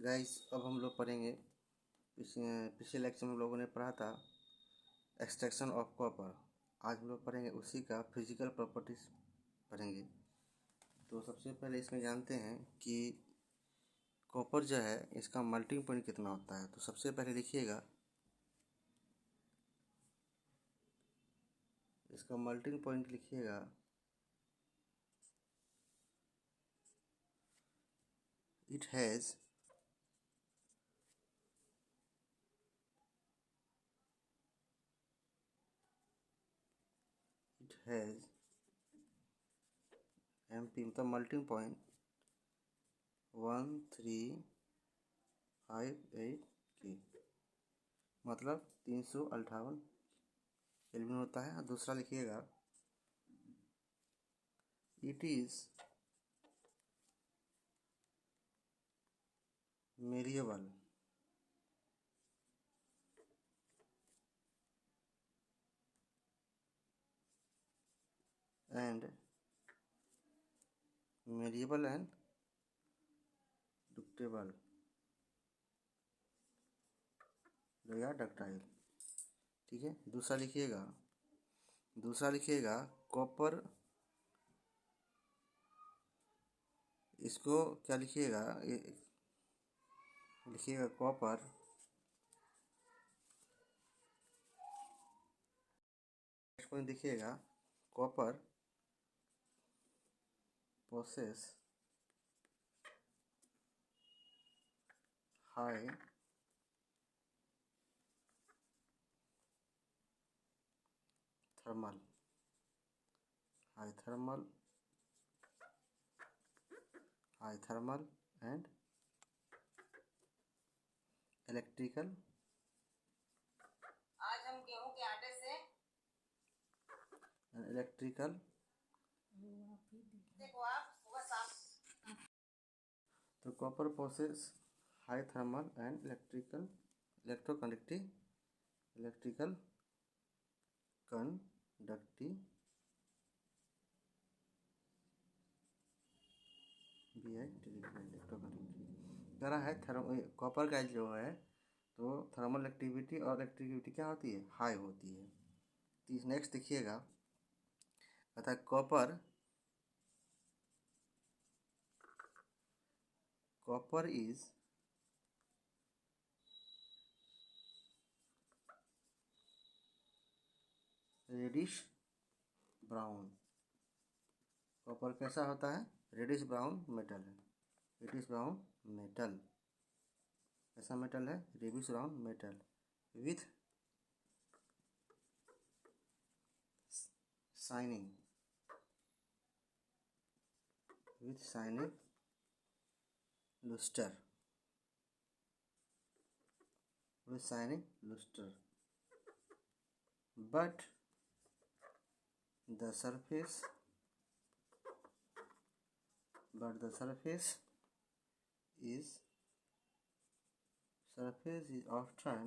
Guys अब हम लोग पढ़ेंगे। पिछले लेक्चर में हम लोगों ने पढ़ा था एक्सट्रैक्शन ऑफ कॉपर। आज हम लोग पढ़ेंगे उसी का फिजिकल प्रॉपर्टीज पढ़ेंगे। तो सबसे पहले इसमें जानते हैं कि कॉपर जो है इसका मेल्टिंग पॉइंट कितना होता है। तो सबसे पहले लिखिएगा इसका मेल्टिंग पॉइंट लिखिएगा इट हैज़ MP मतलब मेल्टिंग पॉइंट 1358 की मतलब 358 केल्विन होता है। दूसरा लिखिएगा it is malleable and ductable या डक्टाइल। ठीक है। दूसरा लिखिएगा कॉपर। इसको क्या लिखिएगा लिखिएगा कॉपर पॉइंट लिखिएगा copper possess high thermal and electrical आज हम गेहूं के आटे से देखो आप सुबह शाम। तो copper possess high thermal and electrical conductivity कह रहा है कॉपर का जो है तो थर्मल एक्टिविटी और इलेक्ट्रिसिटी क्या होती है, हाई होती है। नेक्स्ट देखिएगा कहता है copper is reddish brown. Copper कैसा होता है, रेडिश ब्राउन मेटल है। ऐसा मेटल है reddish brown metal with shining luster but the surface is often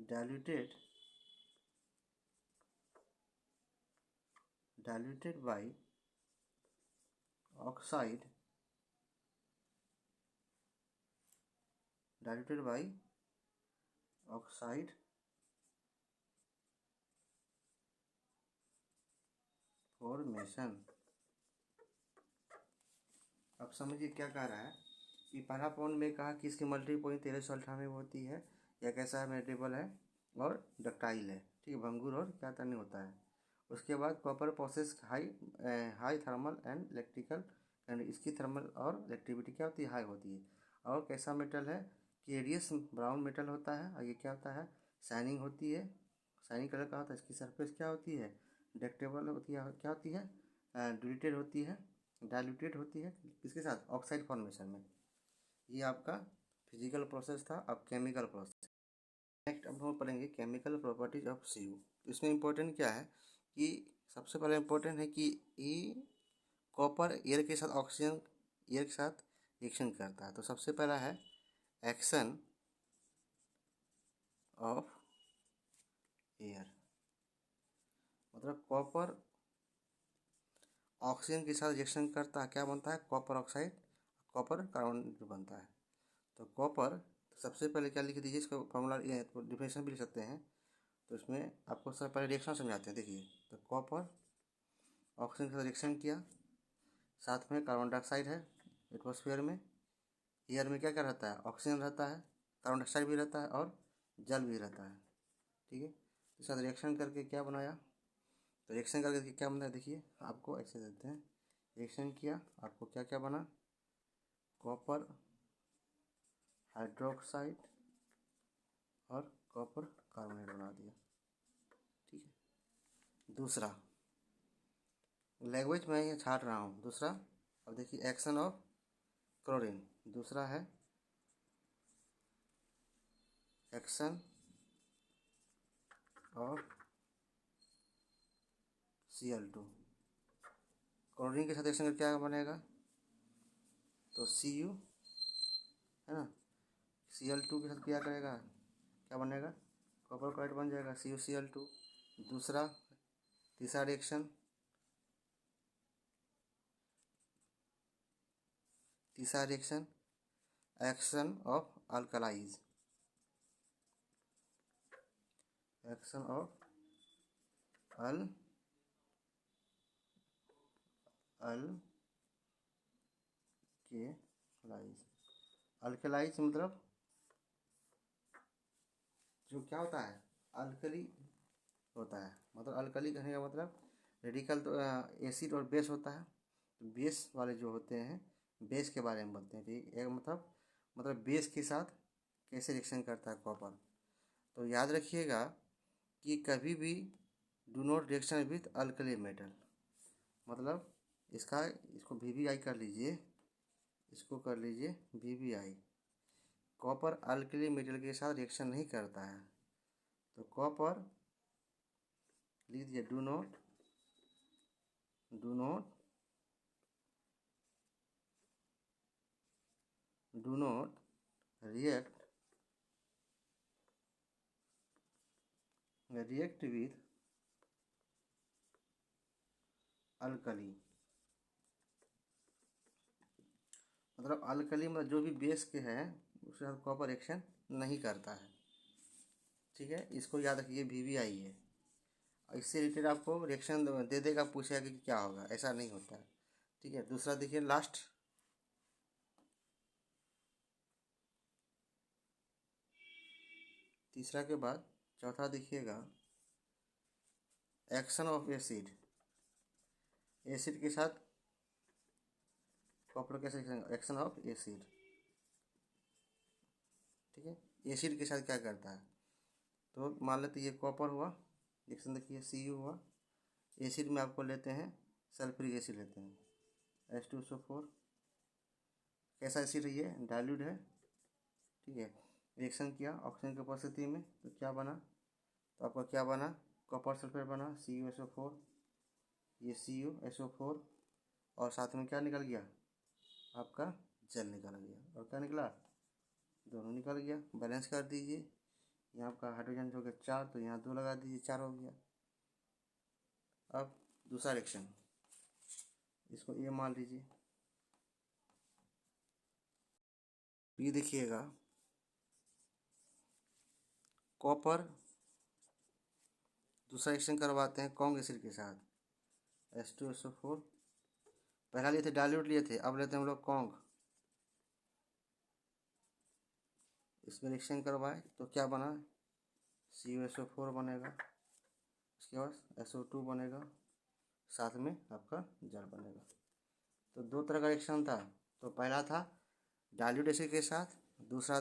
diluted by oxide formation. अब समझिए क्या कह रहा है कि पहला पॉइंट में कहा कि इसकी मल्टी पॉइंट 1398 होती है या कैसा है, मेटेबल है और डक्टाइल है। ठीक है, भंगुर और क्या नहीं होता है। उसके बाद copper process high thermal and electrical and इसकी थर्मल और इलेक्ट्रिविटी क्या होती है, हाई होती है। और कैसा मेटल है कि रेडियस ब्राउन मेटल होता है और ये क्या होता है, शाइनिंग होती है, शाइनिंग कलर का होता है। इसकी सरफेस क्या होती है, डक्टेबल होती है, क्या होती है, डाइल्यूटेड होती है किसके साथ, ऑक्साइड फॉर्मेशन में। ये आपका फिजिकल प्रोसेस था। अब केमिकल प्रोसेस नेक्स्ट अब हम पढ़ेंगे केमिकल प्रॉपर्टीज ऑफ CU। इसमें इम्पोर्टेंट क्या है कि सबसे पहले इम्पोर्टेंट है कि ये कॉपर एयर के साथ रिएक्शन करता है। तो सबसे पहला है एक्शन ऑफ एयर, मतलब कॉपर ऑक्सीजन के साथ रिएक्शन करता है, क्या बनता है, कॉपर ऑक्साइड। कॉपर कार्बन बनता है। तो कॉपर सबसे पहले क्या लिख दीजिए, इसका फॉर्मूला डिफिनेशन भी लिख सकते हैं। तो इसमें आपको सबसे पहले रिएक्शन समझाते हैं। देखिए, तो कॉपर ऑक्सीजन के साथ रिएक्शन किया, साथ में कार्बन डाइऑक्साइड है एटमॉस्फेयर में। एयर में क्या क्या रहता है, ऑक्सीजन रहता है, कार्बन डाइऑक्साइड भी रहता है और जल भी रहता है। ठीक है, तो साथ रिएक्शन करके क्या बनाया, तो रिएक्शन करके क्या बना, देखिए आपको ऐसे देते हैं। रिएक्शन किया, आपको क्या क्या बना, कॉपर हाइड्रोक्साइड और कॉपर कार्बोनेट बना दिया। ठीक है, दूसरा लैंग्वेज मैं ये छाट रहा हूँ। दूसरा, अब देखिए एक्शन ऑफ क्लोरीन। दूसरा है एक्शन ऑफ Cl2। क्लोरीन के साथ रिएक्शन करके क्या बनेगा, तो Cu है ना, Cl2 के साथ क्या करेगा, क्या बनेगा, कॉपर क्लोराइड बन जाएगा CuCl2। दूसरा, तीसरा reaction, action of alkalis. Action of alkalis मतलब जो क्या होता है, अल्कली होता है। मतलब अल्कली कहने का मतलब रेडिकल तो एसिड और बेस होता है। तो बेस वाले जो होते हैं, बेस के बारे में बोलते हैं। ठीक है, मतलब बेस के साथ कैसे रिएक्शन करता है कॉपर। तो याद रखिएगा कि कभी भी do not reaction with alkali metal. मतलब इसको VBI कर लीजिए, इसको कर लीजिए VBI। कॉपर अल्कली मेटल के साथ रिएक्शन नहीं करता है। तो कॉपर लिख दीजिए, do not react with alkali. मतलब अल्कली मतलब जो भी बेस के हैं उसके साथ कॉपर रिएक्शन नहीं करता है। ठीक है, इसको याद रखिए, VBI है। इससे रिलेटेड आपको रिएक्शन दे देगा, पूछेगा कि क्या होगा, ऐसा नहीं होता है। ठीक है, दूसरा देखिए लास्ट, तीसरा के बाद चौथा देखिएगा, एक्शन ऑफ एसिड। एसिड के साथ कॉपर कैसे, एक्शन ऑफ एसिड। ठीक है, एसिड के साथ क्या करता है, तो मान लेते ये कॉपर हुआ, रिएक्शन देखिए Cu हुआ। एसिड में आपको लेते हैं सल्फ्यूरिक एसिड लेते हैं H2SO4। कैसा एसिड है ये, डाइल्यूट है। ठीक है, रिएक्शन किया ऑक्सीजन की उपस्थिति में, तो क्या बना, तो आपका क्या बना, कॉपर सल्फेट बना CuSO4। ये CuSO4 और साथ में क्या निकल गया, आपका जल निकल गया। और क्या निकला, दोनों निकल गया। बैलेंस कर दीजिए, यहाँ आपका हाइड्रोजन हो गया 4, तो यहाँ 2 लगा दीजिए, 4 हो गया। अब दूसरा रिएक्शन, इसको ये मान लीजिए। ये देखिएगा, कॉपर दूसरा रिएक्शन करवाते हैं कॉन्ग एसिड के साथ H2SO4। पहला लिए थे डाइल्यूट लिए थे, अब लेते हैं हम लोग कॉन्ग। इसमें रिएक्शन करवाए तो क्या बना, CuSO4 बनेगा, उसके बाद SO2 बनेगा, साथ में आपका जल बनेगा। तो दो तरह का रिएक्शन था। तो पहला था डाइल्यूट एसिड के साथ, दूसरा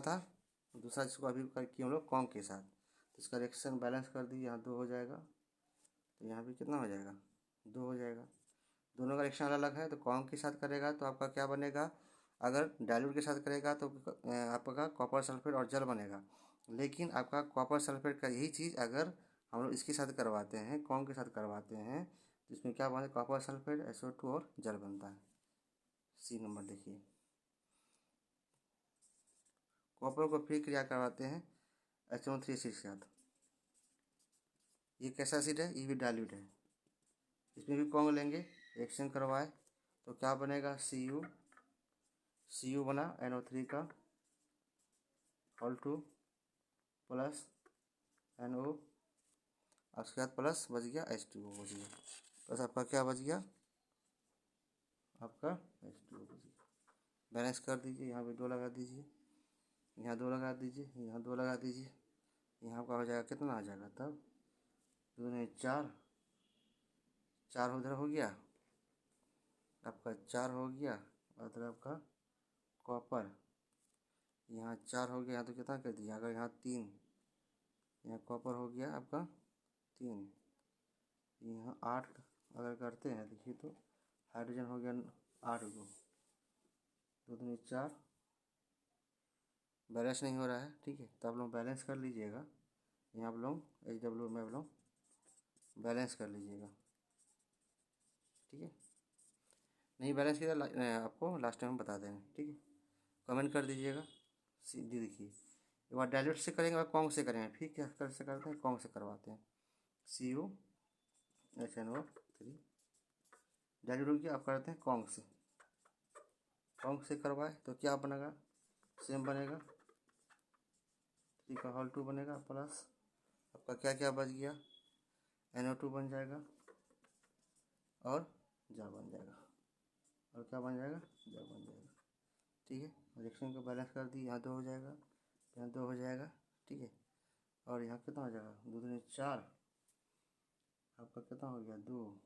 जिसको अभी किए हम लोग कॉन्ग के साथ। तो इसका रिएक्शन बैलेंस कर दी, यहाँ 2 हो जाएगा, तो यहाँ भी कितना हो जाएगा, 2 हो जाएगा। दोनों का रिएक्शन अलग अलग है। तो कॉन्ग के साथ करेगा तो आपका क्या बनेगा, अगर डाइल्यूट के साथ करेगा तो आपका कॉपर सल्फेट और जल बनेगा। लेकिन आपका कॉपर सल्फेट का यही चीज़ अगर हम लोग इसके साथ करवाते हैं, कॉन्ग के साथ करवाते हैं, तो इसमें क्या बनता है, कॉपर सल्फेट SO2 और जल बनता है। C नंबर देखिए, कॉपर को फिर क्रिया करवाते हैं HNO3 एसिड के साथ। ये कैसा एसिड है, ये भी डाइल्यूट है। इसमें भी कॉन्ग लेंगे, रिएक्शन करवाए तो क्या बनेगा, Cu बना NO3 का होल 2 प्लस NO, उसके बाद प्लस बच गया H2O बच गया, प्लस आपका क्या बच गया, आपका H2O बच गया। बैलेंस कर दीजिए, यहाँ पे 2 लगा दीजिए, यहाँ 2 लगा दीजिए, यहाँ 2 लगा दीजिए, यहाँ का हो जाएगा कितना आ जाएगा तब 2 ने 4, 4 उधर हो गया आपका, 4 हो गया और इधर आपका कॉपर, यहाँ 4 हो गया, यहाँ तो कितना कर दिया, अगर यहाँ 3, यहाँ कॉपर हो गया आपका 3, यहाँ 8 अगर करते हैं देखिए तो हाइड्रोजन हो गया 8 गो, 2 दूनी 4, बैलेंस नहीं हो रहा है, ठीक है, तो आप लोग बैलेंस कर लीजिएगा, यहाँ आप लोग HW में आप लोग बैलेंस कर लीजिएगा, ठीक है। नहीं बैलेंस किया आपको लास्ट टाइम हम बता देंगे, ठीक है, कमेंट कर दीजिएगा। सीधी देखिए, एक बार डायल्यूट से करेंगे और कॉन्ग से करेंगे, फिर क्या से करते हैं, कॉन्ग से करवाते हैं। CuHNO3 डायल्यूट हो गया, आप करते हैं कॉन्ग से, कॉन्ग से करवाए तो क्या बनेगा, सेम बनेगा, 3 का होल 2 बनेगा, प्लस आपका क्या क्या बच गया, NO2 बन जाएगा और जा बन जाएगा, और क्या बन जाएगा, जा बन जाएगा, ठीक है। रिएक्शन को बैलेंस कर दी, यहाँ 2 हो जाएगा, यहाँ 2 हो जाएगा, ठीक है, और यहाँ कितना हो जाएगा, 2 दूनी 4, आपका कितना हो गया 2,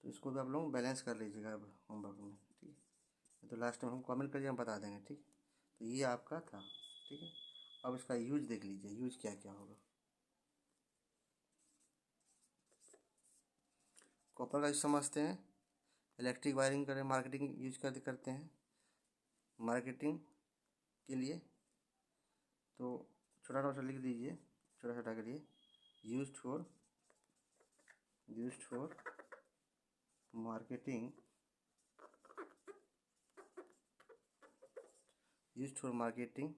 तो इसको भी आप लोग बैलेंस कर लीजिएगा अब होमवर्क में, ठीक है, तो लास्ट में हम कमेंट करिए, हम बता देंगे, ठीक। तो ये आपका था, ठीक है। अब इसका यूज देख लीजिए, यूज क्या क्या होगा। कॉपर का यूज समझते हैं, इलेक्ट्रिक वायरिंग करें, मार्केटिंग यूज करते हैं मार्केटिंग के लिए, तो छोटा छोटा लिख दीजिए, छोटा छोटा करिए, used for marketing, used for marketing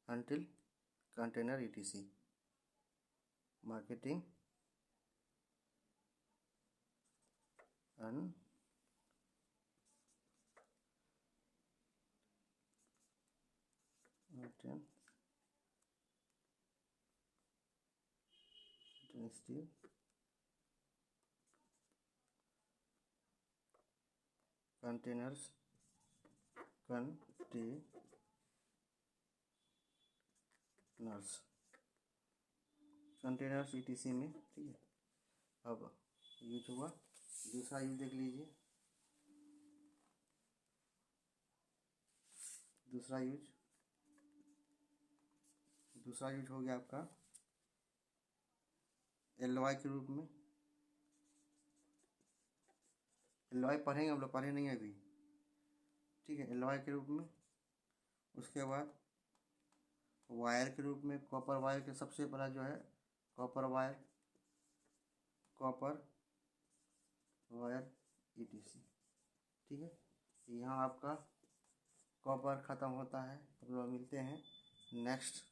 until container etc, marketing and steel containers containers etc में, ठीक है। अब यूज हुआ, दूसरा यूज देख लीजिए, दूसरा यूज हो गया आपका LOI के रूप में, LOI पढ़ेंगे हम लोग, पढ़े नहीं अभी, ठीक है, LOI के रूप में। उसके बाद वायर के रूप में, कॉपर वायर के सबसे पहला जो है कॉपर वायर etc, ठीक है। यहाँ आपका कॉपर ख़त्म होता है, हम लोग मिलते हैं नेक्स्ट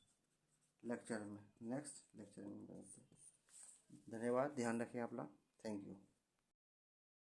लेक्चर में मिलते हैं। धन्यवाद, ध्यान रखें आप लोग, थैंक यू।